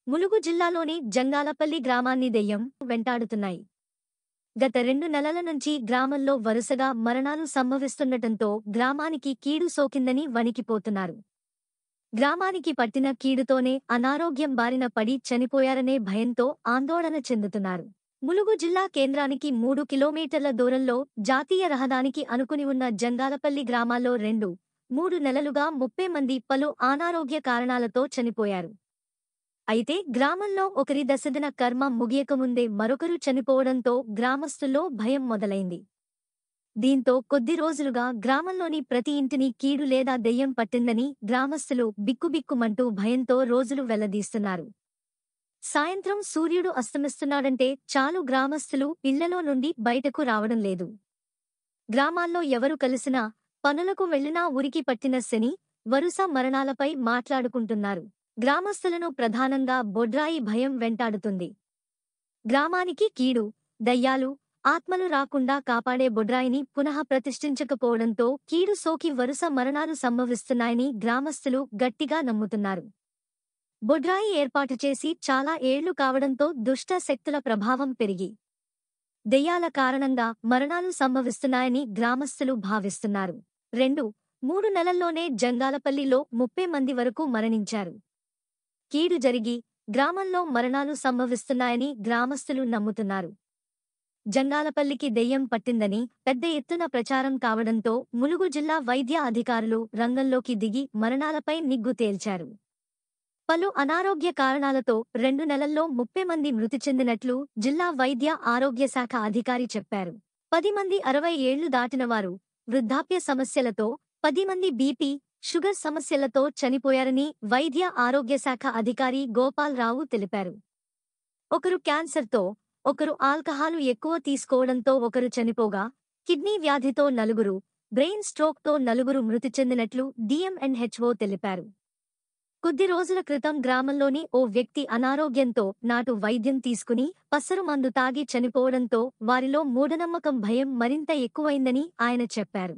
ములుగు జిల్లాలోని జంగాలపల్లి గ్రామాన్ని దెయ్యం వెంటాడుతున్నాయి. గత 2 నెలల నుంచి గ్రామంలో వరుసగా మరణాలు సంభవిస్తుండటంతో గ్రామానికి కీడు సోకిందని వణికిపోతున్నారు. గ్రామానికి పట్టిన కీడుతోనే అనారోగ్యం బారిన పడి చనిపోయారనే భయంతో ఆందోళన చెందుతున్నారు. ములుగు జిల్లా కేంద్రానికి 3 కిలోమీటర్ల దూరంలో జాతీయ రహదారికి అనుకుని ఉన్న జంగాలపల్లి గ్రామాల్లో 2-3 నెలలుగా 30 మంది పలు అనారోగ్య కారణాలతో చనిపోయారు. అయితే గ్రామంలో ఒకరి దశదిన కర్మ ముగియకముందే మరొకరు చనిపోవడంతో గ్రామస్తుల్లో భయం మొదలైంది. దీంతో కొద్ది రోజులుగా గ్రామంలోని ప్రతి ఇంటిని కీడు లేదా దెయ్యం పట్టిందని గ్రామస్తులు బిక్కుబిక్కుమంటూ భయంతో రోజులు వెళ్లదీస్తున్నారు. సాయంత్రం సూర్యుడు అస్తమిస్తున్నాడంటే చాలు గ్రామస్తులు ఇళ్లలో నుండి బయటకు రావడం లేదు. గ్రామాల్లో ఎవరు కలిసినా, పనులకు వెళ్లినా ఉరికి పట్టిన శని, వరుస మరణాలపై మాట్లాడుకుంటున్నారు. గ్రామస్తులను ప్రధానంగా బొడ్రాయి భయం వెంటాడుతుంది. గ్రామానికి కీడు, దయ్యాలు, ఆత్మలు రాకుండా కాపాడే బొడ్రాయిని పునః ప్రతిష్ఠించకపోవడంతో కీడు సోకి వరుస మరణాలు సంభవిస్తున్నాయని గ్రామస్తులు గట్టిగా నమ్ముతున్నారు. బొడ్రాయి ఏర్పాటు చేసి చాలా ఏళ్లు కావడంతో దుష్ట శక్తుల ప్రభావం పెరిగి దెయ్యాల కారణంగా మరణాలు సంభవిస్తున్నాయని గ్రామస్తులు భావిస్తున్నారు. 2-3 నెలల్లోనే జంగాలపల్లిలో 30 మంది వరకు మరణించారు. కీడు జరిగి గ్రామంలో మరణాలు సంభవిస్తున్నాయని గ్రామస్తులు నమ్ముతున్నారు. జంగాలపల్లికి దెయ్యం పట్టిందని పెద్ద ఎత్తున ప్రచారం కావడంతో ములుగు జిల్లా వైద్య అధికారులు రంగంలోకి దిగి మరణాలపై నిగ్గు తేల్చారు. పలు అనారోగ్య కారణాలతో 2 నెలల్లో 30 మంది మృతి చెందినట్లు జిల్లా వైద్య ఆరోగ్య శాఖ అధికారి చెప్పారు. 10 మంది 60 ఏళ్లు దాటినవారు, వృద్ధాప్య సమస్యలతో, 10 మంది బీపీ, షుగర్ సమస్యలతో చనిపోయారని వైద్య ఆరోగ్య శాఖ అధికారి గోపాల్రావు తెలిపారు. ఒకరు క్యాన్సర్తో, ఒకరు ఆల్కహాలు ఎక్కువ తీసుకోవడంతో ఒకరు చనిపోగా, కిడ్నీ వ్యాధితో 4, బ్రెయిన్ స్ట్రోక్తో 4 మృతి చెందినట్లు DMNHO తెలిపారు. కొద్ది రోజుల క్రితం గ్రామంలోని ఓ వ్యక్తి అనారోగ్యంతో నాటు వైద్యం తీసుకుని పసరు మందు తాగి చనిపోవడంతో వారిలో మూఢనమ్మకం భయం మరింత ఎక్కువైందని ఆయన చెప్పారు.